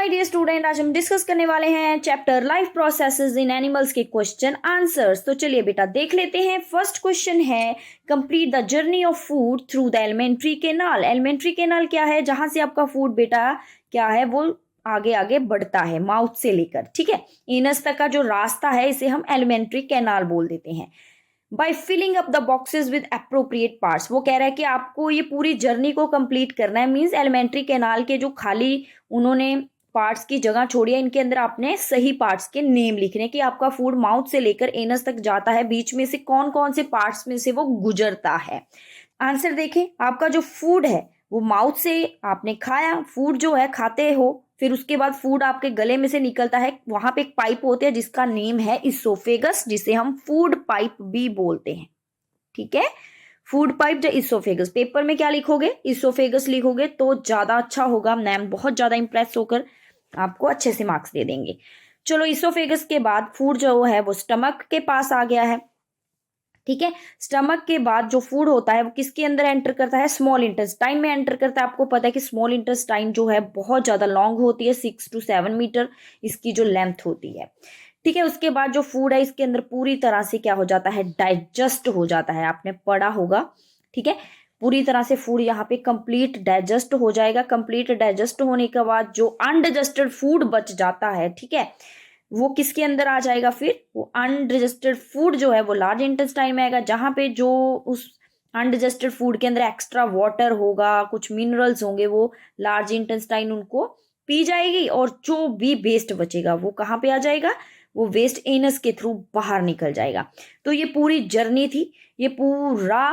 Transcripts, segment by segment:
My dear student, आज हम discuss करने वाले हैं चैप्टर लाइफ प्रोसेसेस इन एनिमल्स के क्वेश्चन आंसर्स। तो चलिए बेटा देख लेते हैं। फर्स्ट क्वेश्चन है complete the journey of food through the alimentary canal. Alimentary canal क्या है? जहां से आपका फूड बेटा क्या है वो आगे आगे बढ़ता है माउथ से लेकर, ठीक है, एनस तक का जो रास्ता है इसे हम एलिमेंट्री कैनाल बोल देते हैं। By filling up the boxes with appropriate parts, वो कह रहा है कि आपको ये पूरी जर्नी को कंप्लीट करना है। मींस एलिमेंट्री कैनाल के जो खाली उन्होंने पार्ट्स की जगह छोड़ी है, इनके अंदर आपने सही पार्ट्स के नेम लिखने कि आपका फूड माउथ से लेकर एनस तक जाता है, बीच में से कौन कौन से पार्ट्स में से वो गुजरता है। आंसर देखें, आपका जो फूड है वो माउथ से आपने खाया, फूड जो है खाते हो, फिर उसके बाद फूड आपके गले में से निकलता है, वहां पे एक पाइप होती है जिसका नेम है इसोफेगस, जिसे हम फूड पाइप भी बोलते हैं, ठीक है। फूड पाइप या इसोफेगस, पेपर में क्या लिखोगे? इसोफेगस लिखोगे तो ज्यादा अच्छा होगा, मैम बहुत ज्यादा इंप्रेस होकर आपको अच्छे से मार्क्स दे देंगे। चलो, इसोफेगस के बाद फूड जो है वो स्टमक के पास आ गया है, ठीक है। स्टमक के बाद जो फूड होता है वो किसके अंदर एंटर करता है? स्मॉल इंटेस्टाइन में एंटर करता है। आपको पता है कि स्मॉल इंटेस्टाइन जो है बहुत ज्यादा लॉन्ग होती है, 6 to 7 मीटर इसकी जो लेंथ होती है, ठीक है। उसके बाद जो फूड है इसके अंदर पूरी तरह से क्या हो जाता है? डाइजेस्ट हो जाता है, आपने पढ़ा होगा, ठीक है। पूरी तरह से फूड यहाँ पे कंप्लीट डाइजेस्ट हो जाएगा। कंप्लीट डाइजेस्ट होने के बाद जो अनडाइजेस्टेड फूड बच जाता है, ठीक है, वो किसके अंदर आ जाएगा? फिर वो अनडाइजेस्टेड फूड जो है वो लार्ज इंटेस्टाइन में आएगा, जहां पे जो उस अनडाइजेस्टेड फूड के अंदर एक्स्ट्रा वाटर होगा, कुछ मिनरल्स होंगे, वो लार्ज इंटेस्टाइन उनको पी जाएगी, और जो भी वेस्ट बचेगा वो कहाँ पे आ जाएगा? वो वेस्ट एनस के थ्रू बाहर निकल जाएगा। तो ये पूरी जर्नी थी, ये पूरा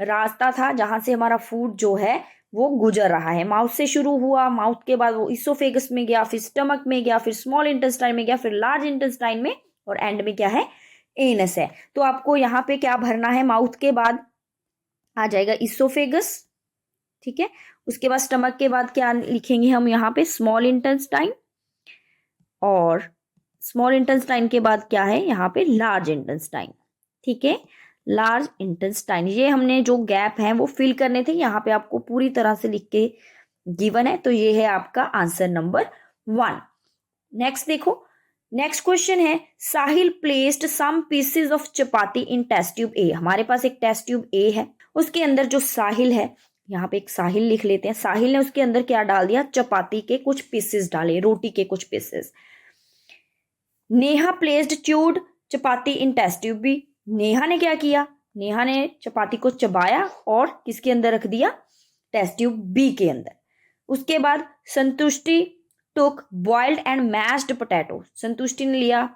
रास्ता था जहां से हमारा फूड जो है वो गुजर रहा है। माउथ से शुरू हुआ, माउथ के बाद वो इसोफेगस में गया, फिर स्टमक में गया, फिर स्मॉल इंटेस्टाइन में गया, फिर लार्ज इंटेस्टाइन में, और एंड में क्या है? एनस है। तो आपको यहाँ पे क्या भरना है? माउथ के बाद आ जाएगा इसोफेगस, ठीक है। उसके बाद स्टमक के बाद क्या लिखेंगे हम यहाँ पे? स्मॉल इंटेस्टाइन, और स्मॉल इंटेस्टाइन के बाद क्या है यहाँ पे? लार्ज इंटेस्टाइन, ठीक है। लार्ज इंटेस्टाइन, ये हमने जो गैप है वो फिल करने थे, यहाँ पे आपको पूरी तरह से लिख के गिवन है। तो ये है आपका आंसर नंबर 1। नेक्स्ट देखो, नेक्स्ट क्वेश्चन है Sahil placed some pieces of chapati in test tube A. हमारे पास एक टेस्ट ट्यूब ए है, उसके अंदर जो साहिल है, यहाँ पे एक साहिल लिख लेते हैं। साहिल ने उसके अंदर क्या डाल दिया? चपाती के कुछ पीसेस डाले, रोटी के कुछ pieces. Neha placed chewed chapati in test tube B. Neha ने क्या किया? नेहा ने चपाती को चबाया और किसके अंदर रख दिया? टेस्ट ट्यूब बी के अंदर। उसके बाद संतुष्टि टुक बॉइल्ड एंड मैश्ड पोटैटो। संतुष्टि ने लिया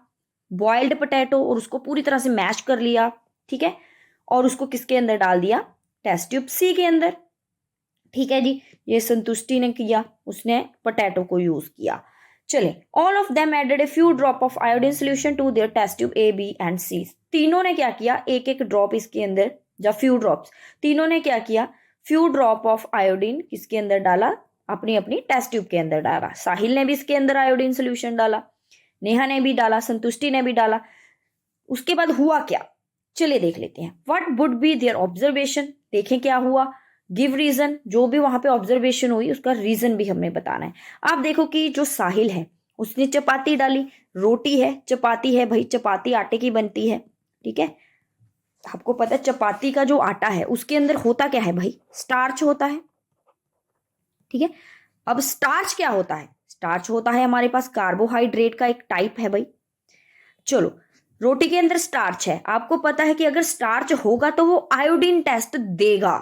बॉइल्ड पोटैटो और उसको पूरी तरह से मैश कर लिया, ठीक है, और उसको किसके अंदर डाल दिया? टेस्ट ट्यूब सी के अंदर, ठीक है जी। ये संतुष्टि ने किया, उसने पोटैटो को यूज किया। चले, all of them added a few drop of iodine solution to their test tube A, B and C. तीनों ने क्या किया? एक एक ड्रॉप इसके अंदर, या फ्यू ड्रॉप्स, तीनों ने क्या किया? फ्यू ड्रॉप ऑफ आयोडीन किसके अंदर डाला? अपनी अपनी टेस्ट ट्यूब के अंदर डाला। साहिल ने भी इसके अंदर आयोडीन सोल्यूशन डाला, नेहा ने भी डाला, संतुष्टि ने भी डाला। उसके बाद हुआ क्या? चलिए देख लेते हैं। What would be their observation, देखें क्या हुआ। गिव रीजन, जो भी वहां पे ऑब्जर्वेशन हुई उसका रीजन भी हमें बताना है। आप देखो कि जो साहिल है उसने चपाती डाली, रोटी है, चपाती है, भाई चपाती आटे की बनती है, ठीक है। आपको पता है चपाती का जो आटा है उसके अंदर होता क्या है भाई? स्टार्च होता है, ठीक है। अब स्टार्च क्या होता है? स्टार्च होता है हमारे पास कार्बोहाइड्रेट का एक टाइप है भाई। चलो, रोटी के अंदर स्टार्च है, आपको पता है कि अगर स्टार्च होगा तो वो आयोडीन टेस्ट देगा।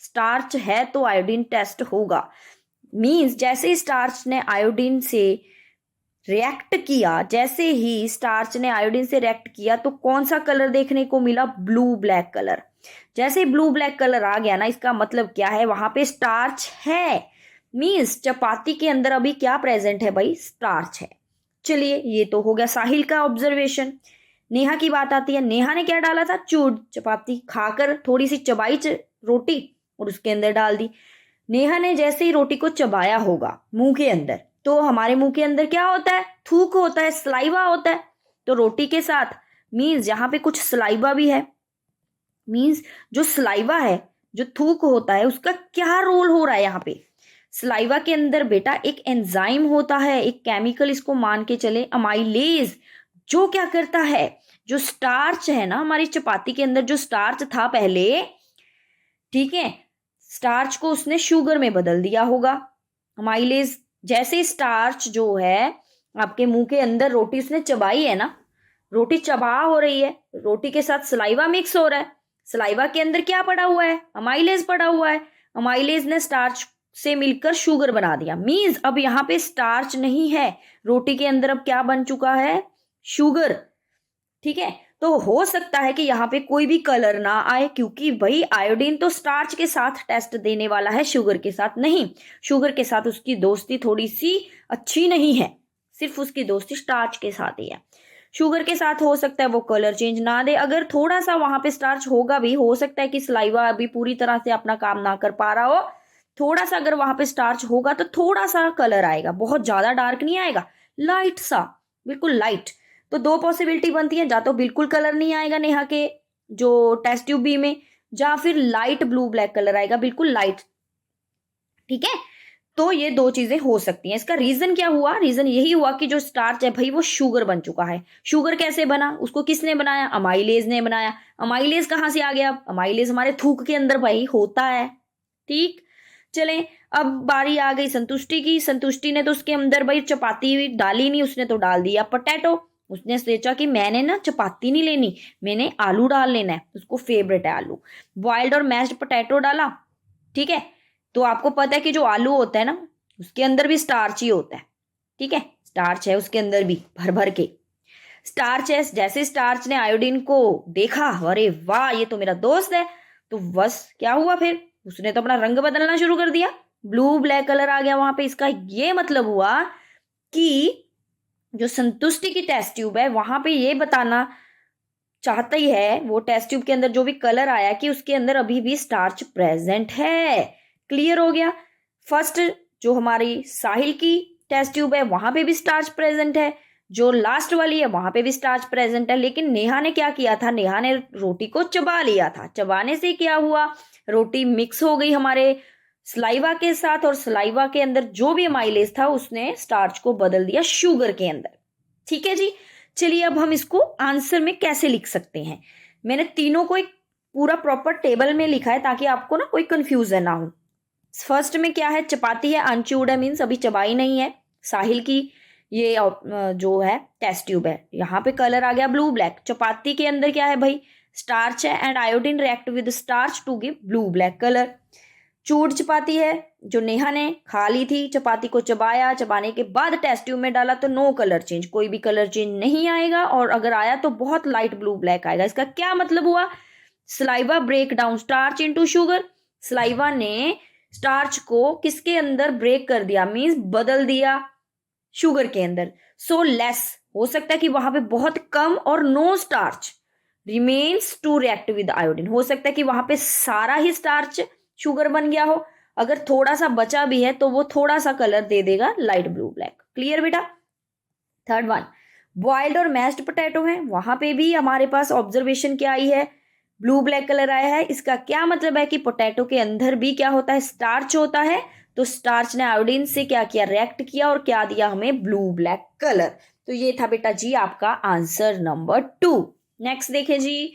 स्टार्च है तो आयोडीन टेस्ट होगा। मींस जैसे ही स्टार्च ने आयोडीन से रिएक्ट किया, जैसे ही स्टार्च ने आयोडीन से रिएक्ट किया तो कौन सा कलर देखने को मिला? Blue black colour. जैसे ही ब्लू ब्लैक कलर आ गया ना, इसका मतलब क्या है? वहां पे स्टार्च है। मींस चपाती के अंदर अभी क्या प्रेजेंट है भाई? स्टार्च है। चलिए, ये तो हो गया साहिल का ऑब्जर्वेशन। नेहा की बात आती है। नेहा ने क्या डाला था? चूड, चपाती खाकर थोड़ी सी चबाई रोटी और उसके अंदर डाल दी। नेहा ने जैसे ही रोटी को चबाया होगा मुंह के अंदर, तो हमारे मुंह के अंदर क्या होता है? थूक होता है, सलाइवा होता है। तो रोटी के साथ मींस यहाँ पे कुछ सलाइवा भी है। मींस जो सलाइवा है, जो थूक होता है, उसका क्या रोल हो रहा है यहाँ पे? सलाइवा के अंदर बेटा एक एंजाइम होता है, एक केमिकल, इसको मान के चले अमाइलेज, जो क्या करता है, जो स्टार्च है ना हमारी चपाती के अंदर, जो स्टार्च था पहले, ठीक है, स्टार्च को उसने शुगर में बदल दिया होगा। अमाइलेज जैसे स्टार्च जो है आपके मुंह के अंदर, रोटी उसने चबाई है ना, रोटी चबा हो रही है, रोटी के साथ सलाइवा मिक्स हो रहा है, सलाइवा के अंदर क्या पड़ा हुआ है, अमाइलेज पड़ा हुआ है, अमाइलेज ने स्टार्च से मिलकर शुगर बना दिया। मींस अब यहाँ पे स्टार्च नहीं है, रोटी के अंदर अब क्या बन चुका है, शुगर। ठीक है, तो हो सकता है कि यहाँ पे कोई भी कलर ना आए, क्योंकि भाई आयोडीन तो स्टार्च के साथ टेस्ट देने वाला है, शुगर के साथ नहीं। शुगर के साथ उसकी दोस्ती थोड़ी सी अच्छी नहीं है, सिर्फ उसकी दोस्ती स्टार्च के साथ ही है। शुगर के साथ हो सकता है वो कलर चेंज ना दे, अगर थोड़ा सा वहां पे स्टार्च होगा भी, हो सकता है कि सलाइवा अभी पूरी तरह से अपना काम ना कर पा रहा हो, थोड़ा सा अगर वहां पे स्टार्च होगा तो थोड़ा सा कलर आएगा, बहुत ज्यादा डार्क नहीं आएगा, लाइट सा, बिल्कुल लाइट। तो दो पॉसिबिलिटी बनती है, या तो बिल्कुल कलर नहीं आएगा नेहा के जो टेस्ट ट्यूब बी में, या फिर लाइट ब्लू ब्लैक कलर आएगा, बिल्कुल लाइट। ठीक है, तो ये दो चीजें हो सकती हैं। इसका रीजन क्या हुआ, रीजन यही हुआ कि जो स्टार्च है भाई वो शुगर बन चुका है। शुगर कैसे बना, उसको किसने बनाया, अमाइलेज ने बनाया। अमाइलेज कहां से आ गया, अमाइलेज हमारे थूक के अंदर भाई होता है। ठीक, चले अब बारी आ गई संतुष्टि की। संतुष्टि ने तो उसके अंदर भाई चपाती डाली नहीं, उसने तो डाल दिया पोटैटो। उसने सोचा कि मैंने ना चपाती नहीं लेनी, मैंने आलू डाल लेना है, उसको फेवरेट है आलू। बॉइल्ड और मैश्ड पोटैटो डाला। ठीक है, तो आपको पता है कि जो आलू होता है ना उसके अंदर भी स्टार्च ही होता है। ठीक है, स्टार्च है उसके अंदर भी भर भर के स्टार्च है। जैसे स्टार्च ने आयोडीन को देखा, अरे वाह ये तो मेरा दोस्त है, तो बस क्या हुआ फिर, उसने तो अपना रंग बदलना शुरू कर दिया, ब्लू ब्लैक कलर आ गया वहां पे। इसका ये मतलब हुआ कि जो संतुष्टि की टेस्ट ट्यूब है वहां पे ये बताना चाहता ही है, वो टेस्ट ट्यूब के अंदर जो भी कलर आया, कि उसके अंदर अभी भी स्टार्च प्रेजेंट है। क्लियर हो गया। फर्स्ट जो हमारी साहिल की टेस्ट ट्यूब है वहां पे भी स्टार्च प्रेजेंट है, जो लास्ट वाली है वहां पे भी स्टार्च प्रेजेंट है। लेकिन नेहा ने क्या किया था, नेहा ने रोटी को चबा लिया था, चबाने से क्या हुआ, रोटी मिक्स हो गई हमारे सलाइवा के साथ, और सलाइवा के अंदर जो भी अमाइलेज था उसने स्टार्च को बदल दिया शुगर के अंदर। ठीक है जी, चलिए अब हम इसको आंसर में कैसे लिख सकते हैं। मैंने तीनों को एक पूरा प्रॉपर टेबल में लिखा है ताकि आपको ना कोई कंफ्यूजन ना हो। फर्स्ट में क्या है, चपाती है, अनच्यूड है, मीन्स अभी चबाई नहीं है। साहिल की ये जो है टेस्ट ट्यूब है, यहाँ पे कलर आ गया ब्लू ब्लैक। चपाती के अंदर क्या है भाई, स्टार्च है, and iodine react with starch to give blue black colour. चूड़ चपाती है जो नेहा ने खा ली थी, चपाती को चबाया, चबाने के बाद टेस्ट ट्यूब में डाला, तो नो कलर चेंज, कोई भी कलर चेंज नहीं आएगा, और अगर आया तो बहुत लाइट ब्लू ब्लैक आएगा। इसका क्या मतलब हुआ, saliva break down starch into sugar. Saliva ने स्टार्च को किसके अंदर ब्रेक कर दिया, मींस बदल दिया शुगर के अंदर। सो लेस, हो सकता है कि वहां पे बहुत कम और no starch remains to react with iodine, हो सकता है कि वहां पे सारा ही स्टार्च शुगर बन गया हो, अगर थोड़ा सा बचा भी है तो वो थोड़ा सा कलर दे देगा लाइट ब्लू ब्लैक। क्लियर बेटा। थर्ड वन, बॉइल्ड और मैश्ड पोटैटो है, वहां पे भी हमारे पास ऑब्जर्वेशन क्या आई है, ब्लू ब्लैक कलर आया है। इसका क्या मतलब है कि पोटैटो के अंदर भी क्या होता है, स्टार्च होता है, तो स्टार्च ने आयोडीन से क्या किया, रिएक्ट किया, और क्या दिया हमें, ब्लू ब्लैक कलर। तो ये था बेटा जी आपका आंसर नंबर 2। नेक्स्ट देखें जी,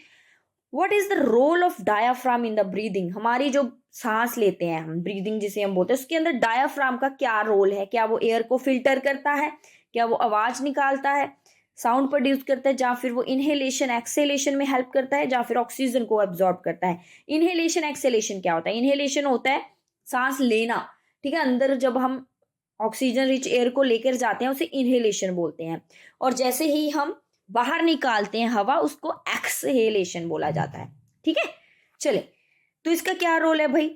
what is the role of diaphragm in the breathing. हमारी जो सांस लेते हैं हम, ब्रीदिंग जिसे हम बोलते हैं, उसके अंदर डायाफ्राम का क्या रोल है, क्या वो एयर को फिल्टर करता है, क्या वो आवाज निकालता है, साउंड प्रोड्यूस करता है, या फिर वो इनहेलेशन एक्सेलेशन में हेल्प करता है, या फिर ऑक्सीजन को एब्जॉर्ब करता है। इनहेलेशन एक्सेलेशन क्या होता है, इनहेलेशन होता है सांस लेना, ठीक है, अंदर जब हम ऑक्सीजन रिच एयर को लेकर जाते हैं उसे इनहेलेशन बोलते हैं, और जैसे ही हम बाहर निकालते हैं हवा उसको एक्सहेलेशन बोला जाता है। ठीक है, चले, तो इसका क्या रोल है भाई,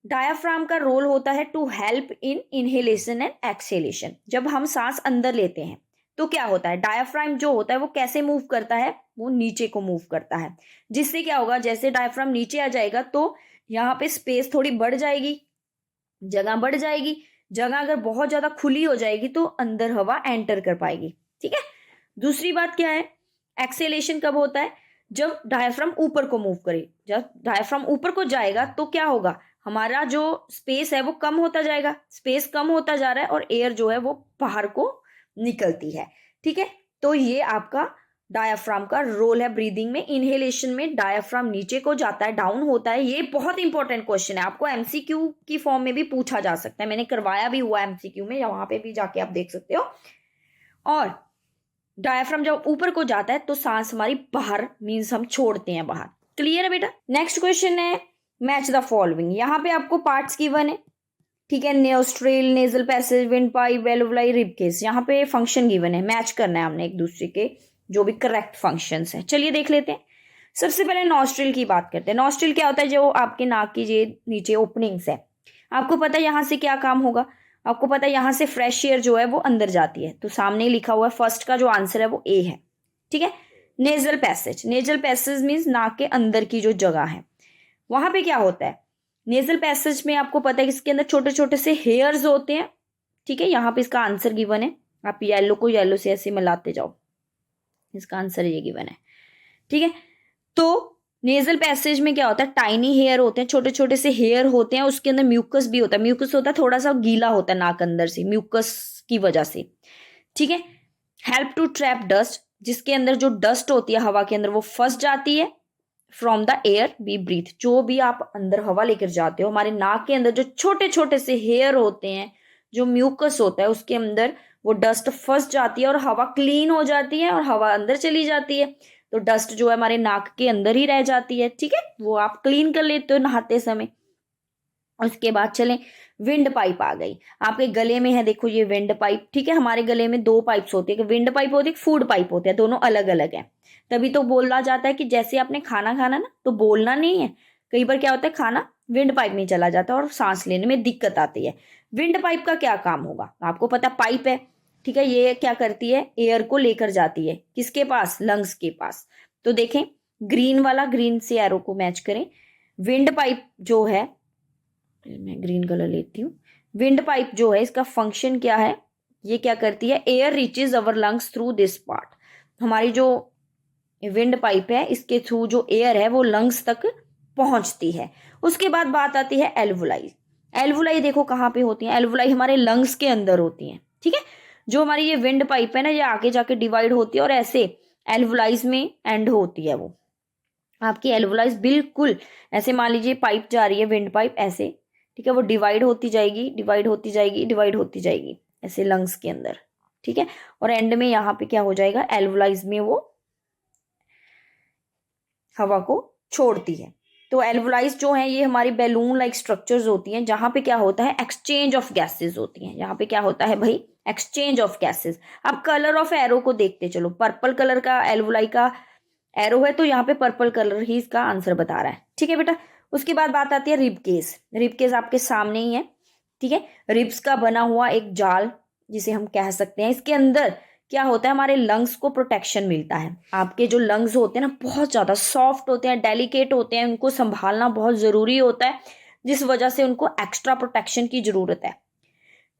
डायाफ्राम का रोल होता है to help in inhalation and exhalation. जब हम सांस अंदर लेते हैं तो क्या होता है, डायाफ्राम जो होता है वो कैसे मूव करता है, वो नीचे को मूव करता है, जिससे क्या होगा, जैसे डायाफ्राम नीचे आ जाएगा तो यहाँ पे स्पेस थोड़ी बढ़ जाएगी, जगह बढ़ जाएगी, जगह अगर बहुत ज्यादा खुली हो जाएगी तो अंदर हवा एंटर कर पाएगी। ठीक है, दूसरी बात क्या है, एक्सेलेशन कब होता है, जब डायफ्राम ऊपर को मूव करे, जब डायफ्राम ऊपर को जाएगा तो क्या होगा, हमारा जो स्पेस है वो कम होता जाएगा, स्पेस कम होता जा रहा है और एयर जो है वो बाहर को निकलती है। ठीक है, तो ये आपका डायाफ्राम का रोल है ब्रीदिंग में। इनहेलेशन में डायाफ्राम नीचे को जाता है, डाउन होता है। ये बहुत इंपॉर्टेंट क्वेश्चन है, आपको एमसीक्यू की फॉर्म में भी पूछा जा सकता है, मैंने करवाया भी हुआ एमसीक्यू में, या वहां पे भी जाके आप देख सकते हो। और डायाफ्राम जब ऊपर को जाता है तो सांस हमारी बाहर, मीन्स हम छोड़ते हैं बाहर। क्लियर है बेटा? नेक्स्ट क्वेश्चन है मैच द फॉलोइंग। यहाँ पे आपको पार्ट्स गिवन है, ठीक है, nostril, nasal passage, wind pipe, alveoli, rib cage. यहाँ पे फंक्शन गिवन है, मैच करना है हमने एक दूसरे के जो भी करेक्ट फंक्शंस हैं। चलिए देख लेते हैं। सबसे पहले नोस्ट्रिल की बात करते हैं। नोस्ट्रिल क्या होता है? जो आपके नाक की ये नीचे ओपनिंग्स है, आपको पता है यहाँ से क्या काम होगा, आपको पता है यहाँ से फ्रेश एयर जो है वो अंदर जाती है, तो सामने ही लिखा हुआ है, फर्स्ट का जो आंसर है वो ए है। ठीक है, nasal passage, nasal passage means नाक के अंदर की जो जगह है, वहां पे क्या होता है? नेजल पैसेज में आपको पता है कि इसके अंदर छोटे छोटे से हेयर्स होते हैं। ठीक है, यहाँ पे इसका आंसर गिवन है, आप येलो को येलो से ऐसे मिलाते जाओ, इसका आंसर ये गिवन है। ठीक है, तो नेजल पैसेज में क्या होता है? टाइनी हेयर होते हैं, छोटे छोटे से हेयर होते हैं, उसके अंदर म्यूकस भी होता है। म्यूकस होता है थोड़ा सा गीला होता है नाक अंदर से, म्यूकस की वजह से। ठीक है, हेल्प टू ट्रैप डस्ट, जिसके अंदर जो डस्ट होती है हवा के अंदर वो फंस जाती है। From the air we breathe, जो भी आप अंदर हवा लेकर जाते हो, हमारे नाक के अंदर जो छोटे छोटे से हेयर होते हैं, जो म्यूकस होता है उसके अंदर वो डस्ट फंस जाती है और हवा क्लीन हो जाती है और हवा अंदर चली जाती है। तो डस्ट जो है हमारे नाक के अंदर ही रह जाती है। ठीक है, वो आप क्लीन कर लेते हो नहाते समय। उसके बाद चलें, विंड पाइप आ गई आपके गले में है, देखो ये विंड पाइप। ठीक है, हमारे गले में दो पाइप्स होती है, विंड पाइप होती है, फूड पाइप होती है, दोनों अलग अलग है। तभी तो बोला जाता है कि जैसे आपने खाना खाना ना, तो बोलना नहीं है। कई बार क्या होता है, खाना विंड पाइप में चला जाता है और सांस लेने में दिक्कत आती है। विंड पाइप का क्या काम होगा? आपको पता, पाइप है, ठीक है, ये क्या करती है? एयर को लेकर जाती है किसके पास? लंग्स के पास। तो देखें, ग्रीन वाला, ग्रीन से एरो को मैच करें। विंड पाइप जो है, मैं ग्रीन कलर लेती हूँ। विंड पाइप जो है इसका फंक्शन क्या है? ये क्या करती है? Air reaches our lungs through this part. हमारी जो विंड पाइप है इसके थ्रू जो एयर है वो लंग्स तक पहुंचती है। उसके बाद बात आती है एल्वुलाई। एल्वुलाई देखो कहाँ पे होती है? एल्वुलाई हमारे लंग्स के अंदर होती है। ठीक है, जो हमारी ये विंड पाइप है ना, ये आगे जाके डिवाइड होती है और ऐसे एल्वुलाइज में एंड होती है। वो आपकी एल्वुलाइज बिल्कुल ऐसे, मान लीजिए पाइप जा रही है, विंड पाइप ऐसे, ठीक है, वो डिवाइड होती जाएगी, डिवाइड होती जाएगी, डिवाइड होती जाएगी ऐसे लंग्स के अंदर। ठीक है, और एंड में यहाँ पे क्या हो जाएगा? एल्वुलाइज में वो हवा को छोड़ती है। तो एल्वुलाइज जो है ये हमारी बैलून लाइक स्ट्रक्चर्स होती हैं, जहां पे क्या होता है? एक्सचेंज ऑफ गैसेस होती हैं। यहाँ पे क्या होता है भाई? Exchange of gases. अब कलर ऑफ एरो को देखते चलो, पर्पल कलर का एल्वुलाई का एरो है, तो यहाँ पे पर्पल कलर ही इसका आंसर बता रहा है। ठीक है बेटा, उसके बाद बात आती है रिब केस। रिब केस आपके सामने ही है। ठीक है, रिब्स का बना हुआ एक जाल जिसे हम कह सकते हैं, इसके अंदर क्या होता है? हमारे लंग्स को प्रोटेक्शन मिलता है। आपके जो लंग्स होते हैं ना, बहुत ज्यादा सॉफ्ट होते हैं, डेलिकेट होते हैं, उनको संभालना बहुत जरूरी होता है, जिस वजह से उनको एक्स्ट्रा प्रोटेक्शन की जरूरत है।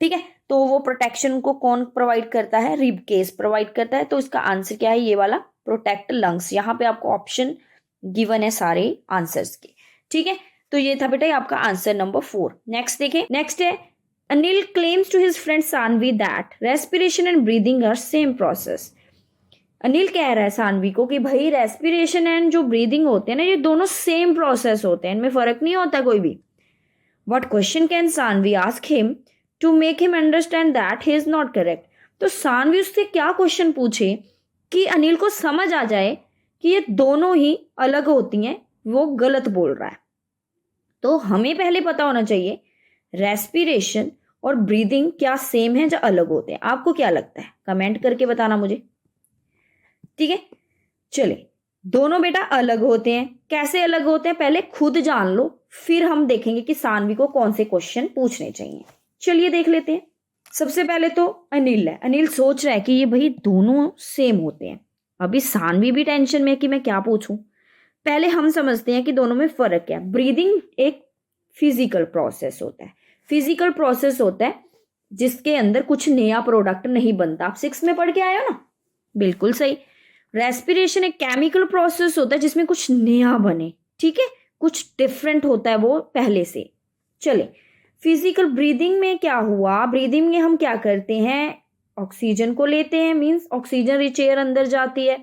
ठीक है, तो वो प्रोटेक्शन को कौन प्रोवाइड करता है? रिब केस प्रोवाइड करता है। तो इसका आंसर क्या है? ये वाला, प्रोटेक्ट लंग्स। यहाँ पे आपको ऑप्शन गिवन है सारे आंसर्स के। ठीक है, तो ये था बेटा आपका आंसर नंबर 4। नेक्स्ट देखें, नेक्स्ट है Anil claims to his friend Saanvi that respiration and breathing are same process। Anil कह रहा है सानवी को कि भाई रेस्पिरेशन एंड जो ब्रीदिंग होते हैं ना, ये दोनों सेम प्रोसेस होते हैं, इनमें फर्क नहीं होता कोई भी। What question can Saanvi ask him to make him understand that he is not correct। तो सानवी उससे क्या क्वेश्चन पूछे कि अनिल को समझ आ जाए कि ये दोनों ही अलग होती हैं, वो गलत बोल रहा है। तो हमें पहले पता होना चाहिए रेस्पिरेशन और ब्रीदिंग क्या सेम है या अलग होते हैं। आपको क्या लगता है? कमेंट करके बताना मुझे। ठीक है, चले, दोनों बेटा अलग होते हैं। कैसे अलग होते हैं पहले खुद जान लो, फिर हम देखेंगे कि सानवी को कौन से क्वेश्चन पूछने चाहिए। चलिए देख लेते हैं। सबसे पहले तो अनिल है, अनिल सोच रहा है कि ये भाई दोनों सेम होते हैं। अभी सानवी भी टेंशन में है कि मैं क्या पूछूं। पहले हम समझते हैं कि दोनों में फर्क है। ब्रीदिंग एक फिजिकल प्रोसेस होता है, फिजिकल प्रोसेस होता है जिसके अंदर कुछ नया प्रोडक्ट नहीं बनता। आप 6 में पढ़ के आए हो ना, बिल्कुल सही। रेस्पिरेशन एक केमिकल प्रोसेस होता है जिसमें कुछ नया बने। ठीक है, कुछ डिफरेंट होता है वो पहले से। चले, फिजिकल ब्रीदिंग में क्या हुआ, ब्रीदिंग में हम क्या करते हैं, ऑक्सीजन को लेते हैं, मीन्स ऑक्सीजन रिच एयर अंदर जाती है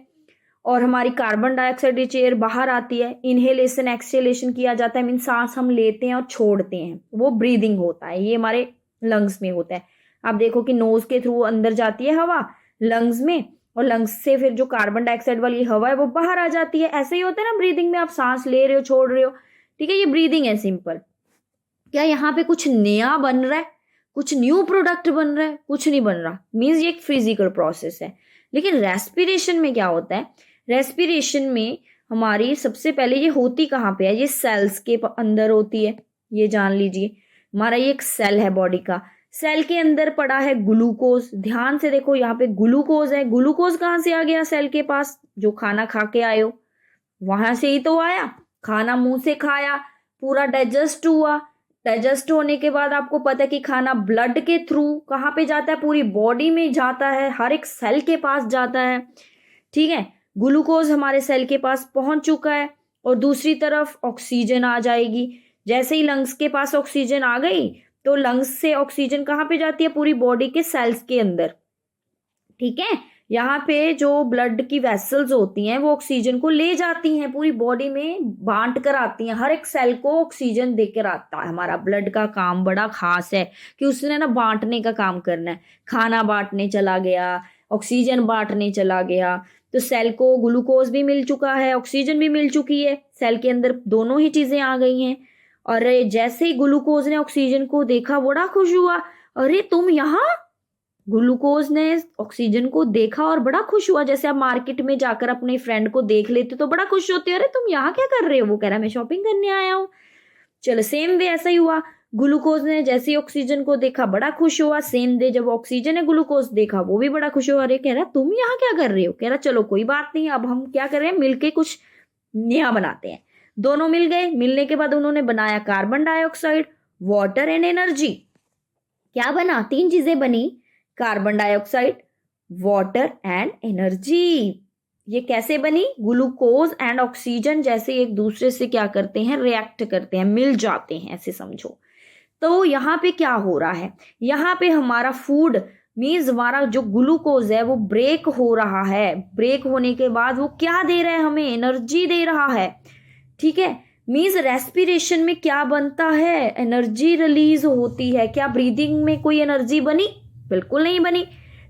और हमारी कार्बन डाइऑक्साइड रिच एयर बाहर आती है। इनहेलेशन एक्सहेलेशन किया जाता है, मीन्स सांस हम लेते हैं और छोड़ते हैं, वो ब्रीदिंग होता है, ये हमारे लंग्स में होता है। आप देखो कि नोज के थ्रू अंदर जाती है हवा लंग्स में, और लंग्स से फिर जो कार्बन डाइऑक्साइड वाली हवा है वो बाहर आ जाती है। ऐसे ही होता है ना ब्रीदिंग में, आप सांस ले रहे हो छोड़ रहे हो, ठीक है, ये ब्रीदिंग है सिंपल। क्या यहाँ पे कुछ नया बन रहा है, कुछ न्यू प्रोडक्ट बन रहा है? कुछ नहीं बन रहा, मीन्स ये एक फिजिकल प्रोसेस है। लेकिन रेस्पिरेशन में क्या होता है, रेस्पिरेशन में हमारी सबसे पहले ये होती कहाँ पे है, ये सेल्स के अंदर होती है। ये जान लीजिए, हमारा ये एक सेल है बॉडी का, सेल के अंदर पड़ा है ग्लूकोज। ध्यान से देखो, यहाँ पे ग्लूकोज है। ग्लूकोज कहाँ से आ गया सेल के पास? जो खाना खा के आए हो वहां से ही तो आया, खाना मुंह से खाया, पूरा डाइजेस्ट हुआ। डाइजेस्ट होने के बाद आपको पता है कि खाना ब्लड के थ्रू कहाँ पे जाता है, पूरी बॉडी में जाता है, हर एक सेल के पास जाता है, ठीक है। ग्लूकोज हमारे सेल के पास पहुंच चुका है और दूसरी तरफ ऑक्सीजन आ जाएगी। जैसे ही लंग्स के पास ऑक्सीजन आ गई तो लंग्स से ऑक्सीजन कहाँ पे जाती है, पूरी बॉडी के सेल्स के अंदर, ठीक है। यहाँ पे जो ब्लड की वेसल्स होती हैं वो ऑक्सीजन को ले जाती हैं, पूरी बॉडी में बांट कर आती हैं, हर एक सेल को ऑक्सीजन देकर आता है। हमारा ब्लड का काम बड़ा खास है कि उसने ना बांटने का काम करना है। खाना बांटने चला गया, ऑक्सीजन बांटने चला गया, तो सेल को ग्लूकोज भी मिल चुका है, ऑक्सीजन भी मिल चुकी है, सेल के अंदर दोनों ही चीजें आ गई हैं। और जैसे ही ग्लूकोज ने ऑक्सीजन को देखा बड़ा खुश हुआ, अरे तुम यहाँ। ग्लूकोज ने ऑक्सीजन को देखा और बड़ा खुश हुआ। जैसे आप मार्केट में जाकर अपने फ्रेंड को देख लेते तो बड़ा खुश होते हो, अरे तुम यहाँ क्या कर रहे हो? वो कह रहा मैं शॉपिंग करने आया हूँ। चलो, सेम वे ऐसा ही हुआ। ग्लूकोज ने जैसे ही ऑक्सीजन को देखा बड़ा खुश हुआ। सेम वे जब ऑक्सीजन ने ग्लूकोज देखा वो भी बड़ा खुश हुआ। अरे कह रहा तुम यहाँ क्या कर रहे हो? कह रहा चलो कोई बात नहीं, अब हम क्या कर रहे हैं, मिलके कुछ नया बनाते हैं। दोनों मिल गए, मिलने के बाद उन्होंने बनाया carbon dioxide, water and energy. क्या बना? 3 चीजें बनी, carbon dioxide, water and energy. ये कैसे बनी? ग्लूकोज एंड ऑक्सीजन जैसे एक दूसरे से क्या करते हैं, रिएक्ट करते हैं, मिल जाते हैं, ऐसे समझो। तो यहाँ पे क्या हो रहा है, यहाँ पे हमारा फूड मीन्स हमारा जो ग्लूकोज है वो ब्रेक हो रहा है। ब्रेक होने के बाद वो क्या दे रहा है, हमें एनर्जी दे रहा है, ठीक है। मीन्स रेस्पिरेशन में क्या बनता है, एनर्जी रिलीज होती है। क्या ब्रीदिंग में कोई एनर्जी बनी? बिल्कुल नहीं बनी।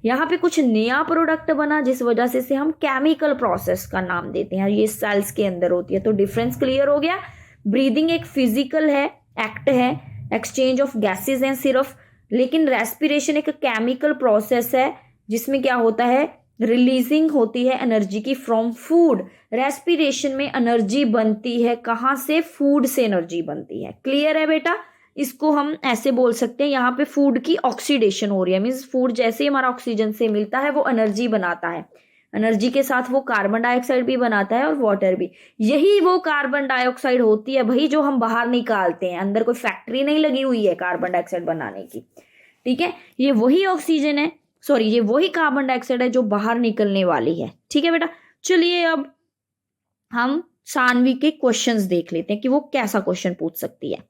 यहाँ पे कुछ नया प्रोडक्ट बना जिस वजह से हम केमिकल प्रोसेस का नाम देते हैं, ये सेल्स के अंदर होती है। तो डिफरेंस क्लियर हो गया। ब्रीदिंग एक फिजिकल है, एक्ट है, एक्सचेंज ऑफ गैसेस हैं सिर्फ, लेकिन रेस्पिरेशन एक केमिकल प्रोसेस है जिसमें क्या होता है, रिलीजिंग होती है एनर्जी की फ्रॉम फूड। रेस्पिरेशन में एनर्जी बनती है कहाँ से? फूड से एनर्जी बनती है। क्लियर है बेटा? इसको हम ऐसे बोल सकते हैं, यहाँ पे फूड की ऑक्सीडेशन हो रही है, मीन्स फूड जैसे ही हमारा ऑक्सीजन से मिलता है वो एनर्जी बनाता है, एनर्जी के साथ वो कार्बन डाइऑक्साइड भी बनाता है और वाटर भी। यही वो कार्बन डाइऑक्साइड होती है भाई जो हम बाहर निकालते हैं, अंदर कोई फैक्ट्री नहीं लगी हुई है कार्बन डाइऑक्साइड बनाने की, ठीक है। ये वही ऑक्सीजन है, सॉरी ये वही कार्बन डाइऑक्साइड है जो बाहर निकलने वाली है, ठीक है बेटा। चलिए अब हम सानवी के क्वेश्चंस देख लेते हैं कि वो कैसा क्वेश्चन पूछ सकती है।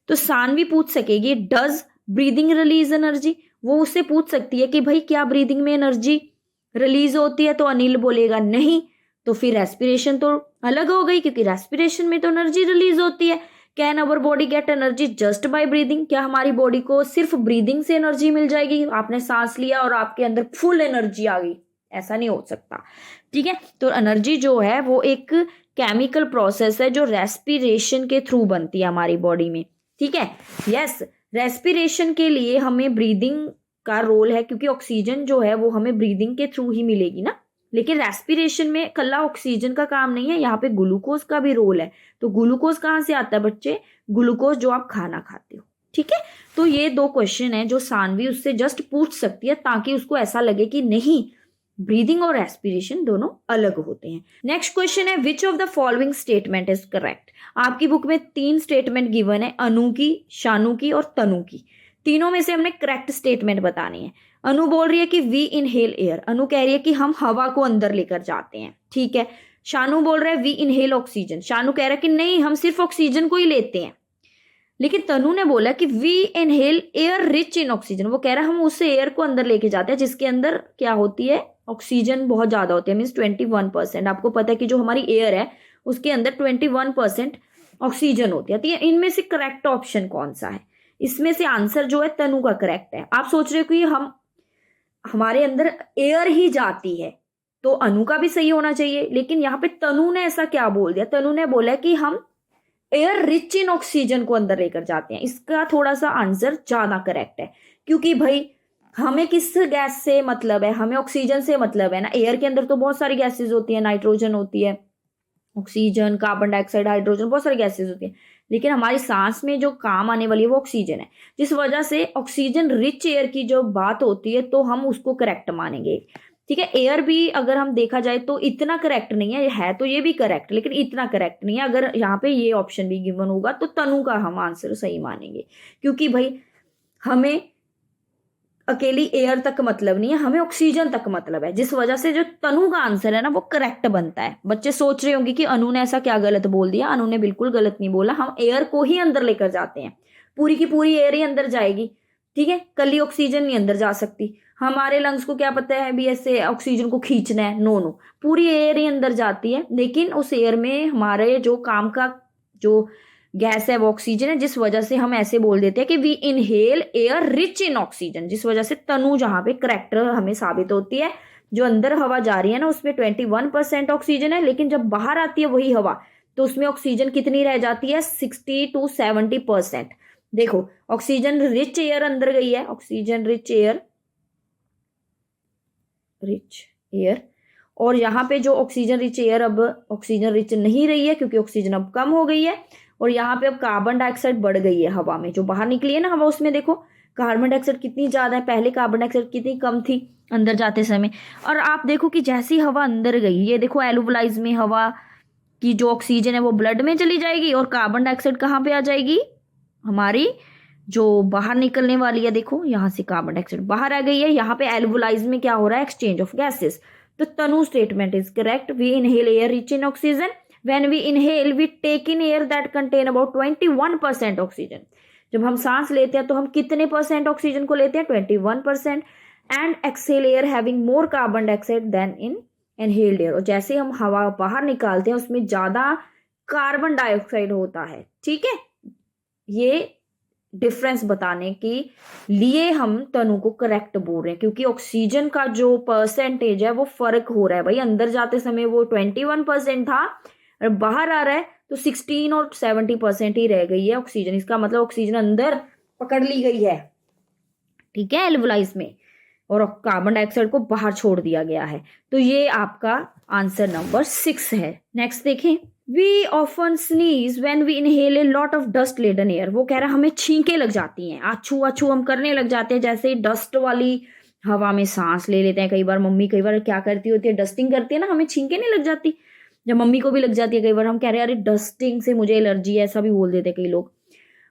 तो सानवी पूछ सकेगी डज ब्रीदिंग रिलीज एनर्जी, वो उससे पूछ सकती है कि भाई क्या ब्रीदिंग में एनर्जी रिलीज होती है? तो अनिल बोलेगा नहीं, तो फिर रेस्पिरेशन तो अलग हो गई क्योंकि रेस्पिरेशन में तो एनर्जी रिलीज होती है। Can our body get energy just by breathing, क्या हमारी बॉडी को सिर्फ ब्रीदिंग से एनर्जी मिल जाएगी? आपने सांस लिया और आपके अंदर फुल एनर्जी आ गई, ऐसा नहीं हो सकता, ठीक है। तो एनर्जी जो है वो एक केमिकल प्रोसेस है जो रेस्पिरेशन के थ्रू बनती है हमारी बॉडी में, ठीक है। यस, रेस्पिरेशन के लिए हमें ब्रीदिंग का रोल है क्योंकि ऑक्सीजन जो है वो हमें ब्रीदिंग के थ्रू ही मिलेगी ना। लेकिन रेस्पिरेशन में कल्ला ऑक्सीजन का काम नहीं है, यहाँ पे ग्लूकोज का भी रोल है। तो ग्लूकोज कहाँ से आता है बच्चे? ग्लूकोज जो आप खाना खाते हो, ठीक है। तो ये 2 क्वेश्चन है जो सानवी उससे जस्ट पूछ सकती है ताकि उसको ऐसा लगे कि नहीं, ब्रीदिंग और रेस्पिरेशन दोनों अलग होते हैं। नेक्स्ट क्वेश्चन है which of the following statement is correct. आपकी बुक में 3 स्टेटमेंट गिवन है, अनु की, शानू की और तनु की। तीनों में से हमने करेक्ट स्टेटमेंट बतानी है। अनु बोल रही है कि वी इनहेल एयर, अनु कह रही है कि हम हवा को अंदर लेकर जाते हैं, ठीक है। शानू बोल रहा है वी इनहेल ऑक्सीजन, शानू कह रहा है कि नहीं हम सिर्फ ऑक्सीजन को ही लेते हैं। लेकिन तनु ने बोला कि we inhale air rich in oxygen. वो कह रहा है हम उस एयर को अंदर लेके जाते हैं जिसके अंदर क्या होती है, ऑक्सीजन बहुत ज्यादा होती है, मीन्स 21%। आपको पता है कि जो हमारी एयर है उसके अंदर 21% ऑक्सीजन होती है। तो इनमें से करेक्ट ऑप्शन कौन सा है? इसमें से आंसर जो है तनु का करेक्ट है। आप सोच रहे हो कि हमारे अंदर एयर ही जाती है तो अनु का भी सही होना चाहिए, लेकिन यहाँ पे तनु ने ऐसा क्या बोल दिया? तनु ने बोला कि हम एयर रिच इन ऑक्सीजन को अंदर लेकर जाते हैं। इसका थोड़ा सा आंसर ज्यादा करेक्ट है, क्योंकि भाई हमें किस गैस से मतलब है? हमें ऑक्सीजन से मतलब है ना। एयर के अंदर तो बहुत सारी गैसेस होती है, नाइट्रोजन होती है, ऑक्सीजन, कार्बन डाइऑक्साइड, हाइड्रोजन, बहुत सारी गैसेस होती है, लेकिन हमारी सांस में जो काम आने वाली है वो ऑक्सीजन है। जिस वजह से ऑक्सीजन रिच एयर की जो बात होती है तो हम उसको करेक्ट मानेंगे। ठीक है, एयर भी अगर हम देखा जाए तो इतना करेक्ट नहीं है तो ये भी करेक्ट, लेकिन इतना करेक्ट नहीं है। अगर यहाँ पे ये ऑप्शन भी गिवन होगा तो तनु का हम आंसर सही मानेंगे, क्योंकि भाई हमें अकेली एयर तक मतलब नहीं है, हमें ऑक्सीजन तक मतलब है। जिस वजह से जो तनु का आंसर है ना वो करेक्ट बनता है। बच्चे सोच रहे होंगे कि अनु ने ऐसा क्या गलत बोल दिया। अनु ने बिल्कुल गलत नहीं बोला, हम एयर को ही अंदर लेकर जाते हैं, पूरी की पूरी एयर ही अंदर जाएगी। ठीक है, कली ऑक्सीजन नहीं अंदर जा सकती। हमारे लंग्स को क्या पता है भी ऐसे ऑक्सीजन को खींचना है? नो नो, पूरी एयर ही अंदर जाती है, लेकिन उस एयर में हमारे जो काम का जो गैस है वो ऑक्सीजन है। जिस वजह से हम ऐसे बोल देते हैं कि we inhale air rich in oxygen. जिस वजह से तनु जहां पे करेक्ट हमें साबित होती है। जो अंदर हवा जा रही है ना उसमें 21% ऑक्सीजन है, लेकिन जब बाहर आती है वही हवा तो उसमें ऑक्सीजन कितनी रह जाती है? 60 to 70%। देखो, ऑक्सीजन रिच एयर अंदर गई है, ऑक्सीजन रिच एयर, और यहाँ पे जो ऑक्सीजन रिच एयर अब ऑक्सीजन रिच नहीं रही है, क्योंकि ऑक्सीजन अब कम हो गई है। और यहाँ पे अब कार्बन डाइऑक्साइड बढ़ गई है हवा में, जो बाहर निकली है ना हवा, उसमें देखो कार्बन डाइऑक्साइड कितनी ज्यादा है, पहले कार्बन डाइऑक्साइड कितनी कम थी अंदर जाते समय। और आप देखो कि जैसी हवा अंदर गई, ये देखो एलोवलाइज में हवा की जो ऑक्सीजन है वो ब्लड में चली जाएगी, और कार्बन डाइऑक्साइड कहाँ पे आ जाएगी? हमारी जो बाहर निकलने वाली है, देखो यहाँ से कार्बन डाइऑक्साइड बाहर आ गई है। यहाँ पे एल्वोलाइज में क्या हो रहा है? Exchange of gases. तो Tanu statement is correct. We inhale air rich in oxygen. When we inhale we take in air that contain about 21% oxygen. जब हम सांस लेते हैं तो हम कितने परसेंट ऑक्सीजन को लेते हैं? 21%। And exhaled air having more carbon dioxide than in inhaled air. और जैसे हम हवा बाहर निकालते हैं उसमें ज्यादा कार्बन डाइऑक्साइड होता है। ठीक है, ये डिफरेंस बताने के लिए हम तनु को करेक्ट बोल रहे हैं, क्योंकि ऑक्सीजन का जो परसेंटेज है वो फर्क हो रहा है भाई। अंदर जाते समय वो 21% था और बाहर आ रहा है तो 16 और 70% ही रह गई है ऑक्सीजन। इसका मतलब ऑक्सीजन अंदर पकड़ ली गई है, ठीक है, एल्वोलाइज में, और कार्बन डाइऑक्साइड को बाहर छोड़ दिया गया है। तो ये आपका आंसर नंबर 6 है। नेक्स्ट देखें, we often sneeze when we inhale a lot of dust laden air. वो कह रहा है हमें छींके लग जाती हैं, आछू आछू हम करने लग जाते हैं, जैसे डस्ट वाली हवा में सांस ले लेते हैं। कई बार मम्मी कई बार क्या करती होती है, डस्टिंग करती है ना, हमें छींके नहीं लग जाती? जब मम्मी को भी लग जाती है कई बार, हम कह रहे हैं अरे डस्टिंग से मुझे एलर्जी है, ऐसा भी बोल देते हैं कई लोग।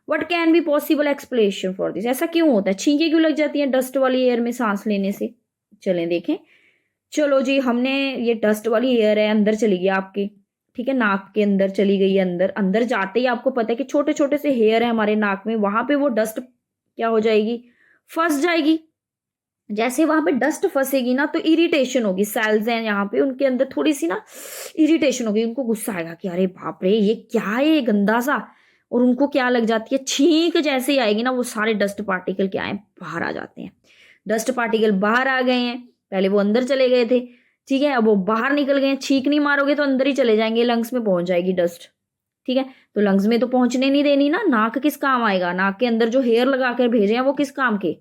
What can be possible explanation for this? ऐसा क्यों होता है, छींके क्यों लग जाती है डस्ट वाली एयर में सांस लेने से? चलें देखें। चलो जी, हमने ये डस्ट वाली एयर है अंदर चली गई आपके, ठीक है, नाक के अंदर चली गई है। अंदर अंदर जाते ही आपको पता है कि छोटे छोटे से हेयर है हमारे नाक में, वहां पे वो डस्ट क्या हो जाएगी? फंस जाएगी। जैसे वहां पे डस्ट फंसेगी ना तो इरिटेशन होगी, सेल्स हैं यहाँ पे उनके अंदर थोड़ी सी ना इरिटेशन होगी, उनको गुस्सा आएगा कि अरे बाप रे ये क्या है ये गंदा सा, और उनको क्या लग जाती है, छींक जैसे ही आएगी ना वो सारे डस्ट पार्टिकल क्या है, बाहर आ जाते हैं। डस्ट पार्टिकल बाहर आ गए हैं, पहले वो अंदर चले गए थे, ठीक है, अब वो बाहर निकल गए हैं। छींक नहीं मारोगे तो अंदर ही चले जाएंगे, लंग्स में पहुंच जाएगी डस्ट, ठीक है। तो लंग्स में तो पहुंचने नहीं देनी ना, नाक किस काम आएगा? नाक के अंदर जो हेयर लगा कर भेजे हैं वो किस काम के?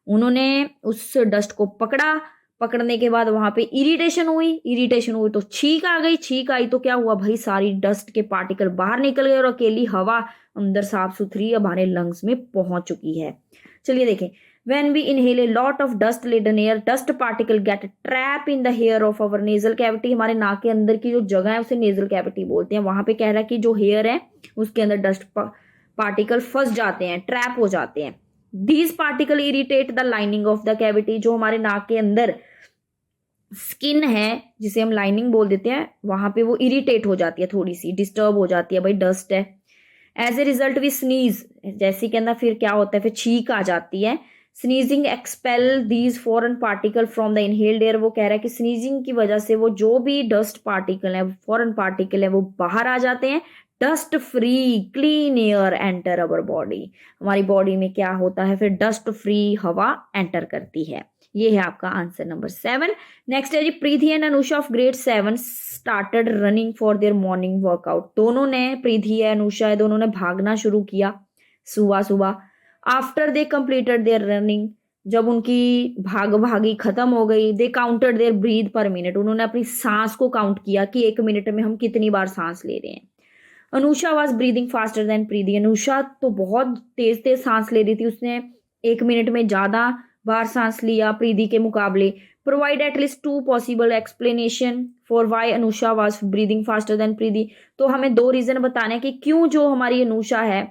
उन्होंने उस डस्ट को पकड़ा, पकड़ने के बाद वहां पे इरिटेशन हुई तो छींक आ गई, छींक आई तो क्या हुआ भाई, सारी डस्ट के पार्टिकल बाहर निकल गए और अकेली हवा अंदर साफ सुथरी अब हमारे लंग्स में पहुंच चुकी है। चलिए देखें, when we inhale a lot of dust laden air, dust particle get trap in the hair of our nasal cavity। हमारे नाक के अंदर की जो जगह है उसे नेजल कैविटी बोलते हैं। वहां पे कह रहा है कि जो हेयर है उसके अंदर डस्ट पार्टिकल फंस जाते हैं, ट्रैप हो जाते हैं। These particle irritate the lining of the cavity। जो हमारे नाक के अंदर स्किन है जिसे हम लाइनिंग बोल देते हैं, वहां पे वो इरिटेट हो जाती है, थोड़ी सी डिस्टर्ब हो जाती है, भाई डस्ट है। As a result we sneeze, जैसे के अंदर फिर क्या होता है, फिर छींक आ जाती है। Sneezing expel these foreign particle from the inhaled air, वो कह रहा है कि स्नीजिंग की वजह से वो जो भी डस्ट पार्टिकल है, फॉरेन पार्टिकल है, वो बाहर आ जाते हैं। Dust free clean air enter our body, हमारी बॉडी में क्या होता है फिर, डस्ट फ्री हवा एंटर करती है। ये है आपका आंसर नंबर 7। नेक्स्ट है जी, Preeti and Anusha of grade 7 started running for their morning workout, दोनों ने, प्रीति है अनुषा है, दोनों ने भागना शुरू किया सुबह सुबह। After they completed their running, जब उनकी भाग भागी खत्म हो गई, they counted their breath per minute, उन्होंने अपनी सांस को काउंट किया कि 1 मिनट में हम कितनी बार सांस ले रहे हैं। Anusha was breathing faster than Preeti, Anusha तो बहुत तेज तेज सांस ले रही थी, उसने 1 मिनट में ज्यादा बार सांस लिया प्रीति के मुकाबले। Provide at least 2 possible explanation for why Anusha was breathing faster than Preeti, तो हमें 2 रीजन बताने हैं कि क्यों जो हमारी अनुषा है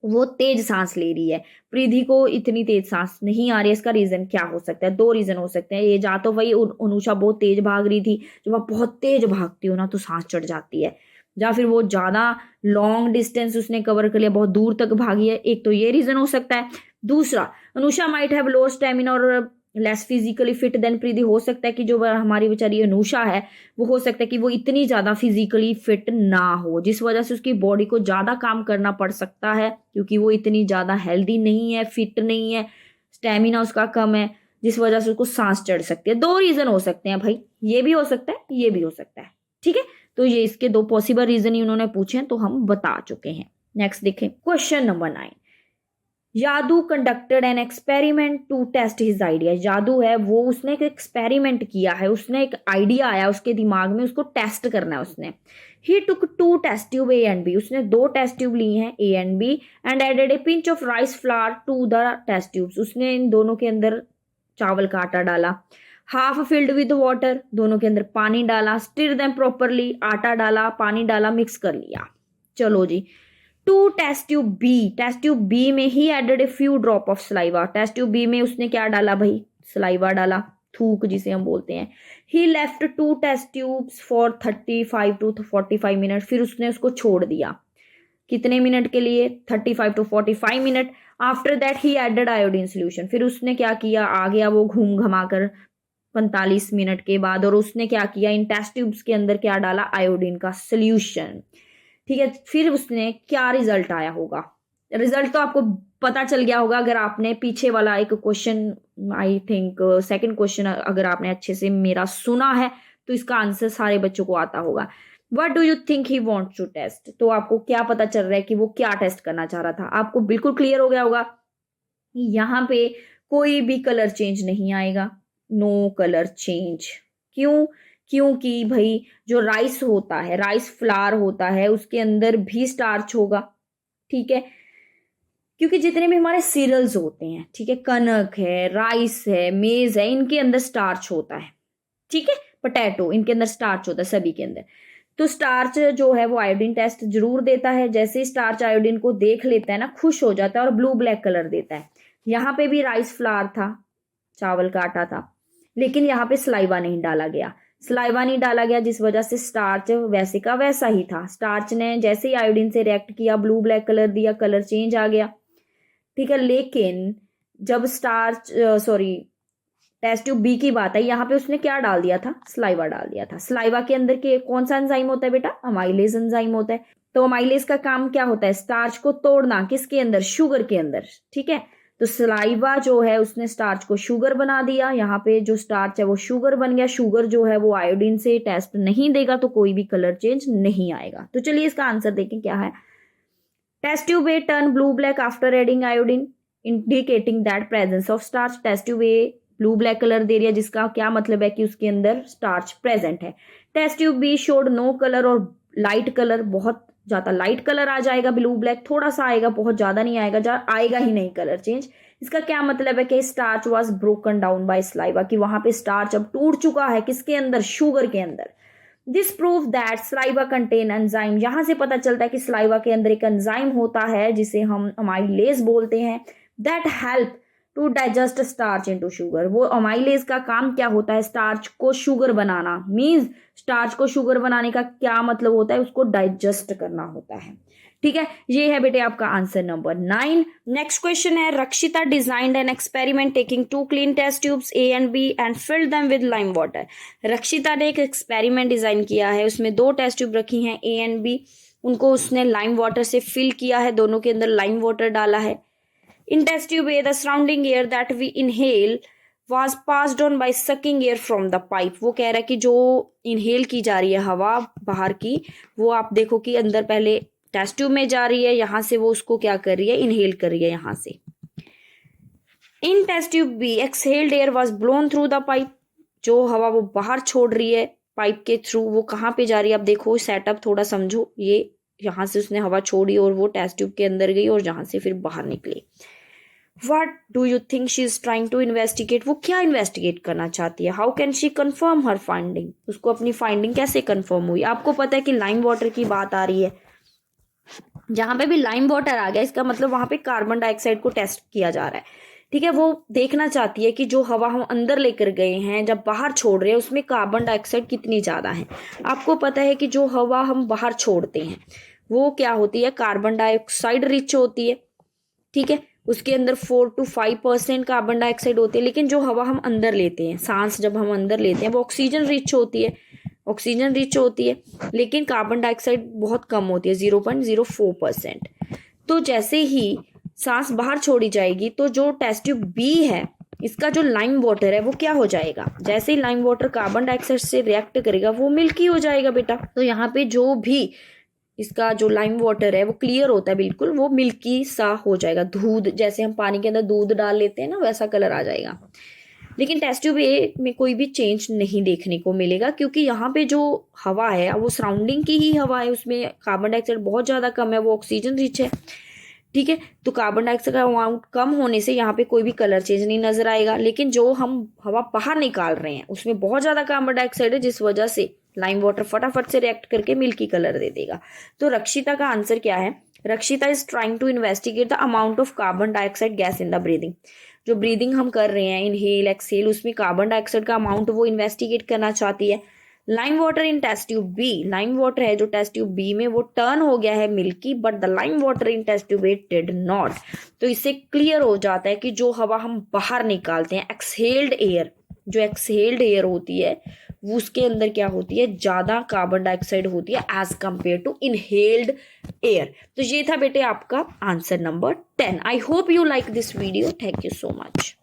वो तेज सांस ले रही है, प्रीति को इतनी तेज सांस नहीं आ रही है। इसका रीजन क्या हो सकता है, 2 रीजन हो सकते हैं। ये जा तो वही अनुषा बहुत तेज भाग रही थी, जब आप बहुत तेज भागती हो ना तो सांस चढ़ जाती है, या फिर वो ज्यादा लॉन्ग डिस्टेंस उसने कवर कर लिया, बहुत दूर तक भागी है, एक तो ये रीजन हो सकता है। दूसरा, Anusha might have lower stamina और लेस फिजिकली फिट देन प्रीति, हो सकता है कि जो हमारी बेचारी अनुषा है वो हो सकता है कि वो इतनी ज्यादा फिजिकली फिट ना हो, जिस वजह से उसकी बॉडी को ज्यादा काम करना पड़ सकता है, क्योंकि वो इतनी ज्यादा हेल्दी नहीं है, फिट नहीं है, स्टेमिना उसका कम है, जिस वजह से उसको सांस चढ़ सकती है। 2 रीजन हो सकते हैं भाई, ये भी हो सकता है, ये भी हो सकता है, ठीक है। तो ये इसके 2 पॉसिबल रीजन ही उन्होंने पूछे हैं, तो हम बता चुके हैं। नेक्स्ट देखें, question number 9। Yadu conducted an experiment to test his idea, Yadu है वो, उसने एक एक्सपेरिमेंट किया है, उसने एक आइडिया आया उसके दिमाग में, उसको टेस्ट करना है उसने। He took 2 test tube A and B, उसने 2 टेस्ट ट्यूब ली हैं A and B, and added a pinch of rice flour to the test tubes, उसने इन दोनों के अंदर चावल का आटा डाला। हाफ फिल्ड विद वाटर, दोनों के अंदर पानी डाला। स्टिर देम प्रॉपरली, आटा डाला, पानी डाला, मिक्स कर लिया। चलो जी, to test tube B, test tube B में ही added a few drop of saliva, test tube B में उसने क्या डाला भाई, सलाइवा डाला, थूक जिसे हम बोलते हैं। He left 2 test tubes for 35 to 45 minute, फिर उसने उसको छोड़ दिया, कितने मिनट के लिए, 35 to 45 minute. After that he added iodine solution, फिर उसने क्या किया, आ गया वो घूम घमा कर 45 मिनट के बाद, और उसने क्या किया, इन टेस्ट ट्यूब्स के अंदर क्या डाला, आयोडीन का सोल्यूशन, ठीक है। फिर उसने क्या रिजल्ट आया होगा, रिजल्ट तो आपको पता चल गया होगा अगर आपने पीछे वाला एक question, I think second question अगर आपने अच्छे से मेरा सुना है तो इसका आंसर सारे बच्चों को आता होगा। What do you think he wants to test, तो आपको क्या पता चल रहा है कि वो क्या टेस्ट करना चाह रहा था, आपको बिल्कुल क्लियर हो गया होगा। यहाँ पे कोई भी कलर चेंज नहीं आएगा, नो कलर चेंज, क्यों, क्योंकि भाई जो राइस होता है, राइस फ्लावर होता है, उसके अंदर भी स्टार्च होगा, ठीक है, क्योंकि जितने भी हमारे सीरियल्स होते हैं, ठीक है, कनक है, राइस है, मेज है, इनके अंदर स्टार्च होता है, ठीक है, पोटैटो, इनके अंदर स्टार्च होता है सभी के अंदर। तो स्टार्च जो है वो आयोडीन टेस्ट जरूर देता है, जैसे ही स्टार्च आयोडीन को देख लेता है ना, खुश हो जाता है और ब्लू ब्लैक कलर देता है। यहाँ पे भी राइस फ्लावर था, चावल का आटा था, लेकिन यहाँ पे सलाइवा नहीं डाला गया, सलाइवा नहीं डाला गया, जिस वजह से स्टार्च वैसे का वैसा ही था। स्टार्च ने जैसे ही आयोडीन से रिएक्ट किया, ब्लू ब्लैक कलर दिया, कलर चेंज आ गया, ठीक है। लेकिन जब स्टार्च टेस्ट ट्यूब बी की बात है, यहाँ पे उसने क्या डाल दिया था, सलाइवा डाल दिया था। सलाइवा के अंदर के कौन सा एंजाइम होता है बेटा, अमाइलेज एंजाइम होता है। तो अमाइलेज का काम क्या होता है, स्टार्च को तोड़ना, किसके अंदर, शुगर के अंदर, ठीक है। तो सलाइवा जो है उसने स्टार्च को शुगर बना दिया, यहाँ पे जो स्टार्च है वो शुगर बन गया। शुगर जो है वो आयोडीन से टेस्ट नहीं देगा, तो कोई भी कलर चेंज नहीं आएगा। तो चलिए इसका आंसर देखें क्या है। Test tube A turn blue black after adding iodine, indicating that presence of starch. Test tube A blue black colour दे रही है, जिसका क्या मतलब है कि उसके अंदर स्टार्च प्रेजेंट है। Test tube B showed no colour और लाइट कलर, बहुत ज्यादा लाइट कलर आ जाएगा, ब्लू ब्लैक थोड़ा सा आएगा, बहुत ज्यादा नहीं आएगा, आएगा ही नहीं कलर चेंज। इसका क्या मतलब है कि starch was broken down by saliva, कि वहां पे स्टार्च अब टूट चुका है, किसके अंदर, शुगर के अंदर। This prove that saliva contain enzyme, यहां से पता चलता है कि सलाइवा के अंदर एक एंजाइम होता है जिसे हम अमाइलेज बोलते हैं, that help to digest starch into sugar. वो अमाइलेज का काम क्या होता है, स्टार्च को शुगर बनाना। मींस स्टार्च को शुगर बनाने का क्या मतलब होता है, उसको डाइजेस्ट करना होता है, ठीक है, ये है बेटे आपका आंसर नंबर 9। नेक्स्ट क्वेश्चन है, Rakshita designed an experiment taking 2 clean test tubes A and B and filled them with lime water. Rakshita ने एक एक्सपेरिमेंट डिजाइन किया है, उसमें 2 टेस्ट ट्यूब रखी हैं A and B, उनको उसने लाइम वाटर से फिल किया है, दोनों के अंदर लाइम वाटर डाला है। In test tube A, the surrounding air that we inhale was passed on by sucking air from the pipe। वो कह रहा है कि जो इनहेल की जा रही है हवा बाहर की, वो आप देखो कि अंदर पहले टेस्ट ट्यूब में जा रही है, यहां से वो उसको क्या कर रही है, इनहेल कर रही है यहां से। In test tube B exhaled air was blown through the pipe. जो हवा वो बाहर छोड़ रही है पाइप के थ्रू, वो कहाँ पे जा रही है, आप देखो सेटअप थोड़ा समझो। ये यहां से उसने हवा छोड़ी और वो टेस्ट ट्यूब के अंदर गई और जहां से फिर बाहर निकली। What do you think she is trying to investigate? वो क्या इन्वेस्टिगेट करना चाहती है? How can she confirm her finding? उसको अपनी फाइंडिंग कैसे कंफर्म हुई? आपको पता है कि लाइम वाटर की बात आ रही है, जहां पे भी लाइम वाटर आ गया इसका मतलब वहां पे कार्बन डाइऑक्साइड को टेस्ट किया जा रहा है। ठीक है, वो देखना चाहती है कि जो हवा हम अंदर लेकर गए हैं जब बाहर छोड़ रहे हैं उसमें कार्बन डाइऑक्साइड कितनी ज्यादा है। आपको पता है कि जो हवा हम बाहर छोड़ते हैं वो क्या होती है, कार्बन डाइऑक्साइड रिच होती है। ठीक है, उसके अंदर 4 to 5% कार्बन डाइऑक्साइड होती है, लेकिन जो हवा हम अंदर लेते हैं, सांस जब हम अंदर लेते हैं, वो ऑक्सीजन रिच होती है, ऑक्सीजन रिच होती है, लेकिन कार्बन डाइऑक्साइड बहुत कम होती है, 0.04%। तो जैसे ही सांस बाहर छोड़ी जाएगी तो जो टेस्ट ट्यूब बी है इसका जो लाइम वाटर है वो क्या हो जाएगा, जैसे ही लाइम वाटर कार्बन डाइऑक्साइड से रिएक्ट करेगा वो मिल्की हो जाएगा बेटा। तो यहाँ पे जो भी इसका जो लाइम वाटर है वो क्लियर होता है बिल्कुल, वो मिल्की सा हो जाएगा, दूध जैसे हम पानी के अंदर दूध डाल लेते हैं ना वैसा कलर आ जाएगा। लेकिन टेस्ट ट्यूब ए में कोई भी चेंज नहीं देखने को मिलेगा, क्योंकि यहाँ पे जो हवा है वो सराउंडिंग की ही हवा है, उसमें कार्बन डाइऑक्साइड बहुत ज़्यादा कम है, वो ऑक्सीजन रिच है। ठीक है, तो कार्बन डाइऑक्साइड का अमाउंट कम होने से यहाँ पे कोई भी कलर चेंज नहीं नजर आएगा। लेकिन जो हम हवा बाहर निकाल रहे हैं उसमें बहुत ज़्यादा कार्बन डाइऑक्साइड है, जिस वजह से लाइम वाटर फटाफट से रिएक्ट करके मिल्की कलर दे देगा। तो रक्षिता का आंसर क्या है, Rakshita is trying to investigate the amount of carbon dioxide gas in the breathing. जो ब्रीदिंग हम कर रहे हैं इनहेल एक्सहेल, उसमें कार्बन डाइऑक्साइड का अमाउंट वो इन्वेस्टिगेट करना चाहती है। Lime water in test tube B, lime water है जो टेस्ट ट्यूब बी में वो टर्न हो गया है milky, but the lime water in test tube A did not. तो इससे क्लियर हो जाता है कि जो हवा हम बाहर निकालते हैं एक्सहेल्ड एयर, जो एक्सहेल्ड एयर होती है वो उसके अंदर क्या होती है, ज्यादा कार्बन डाइऑक्साइड होती है as compared to inhaled air. तो ये था बेटे आपका answer number 10। I hope you like this video, thank you so much.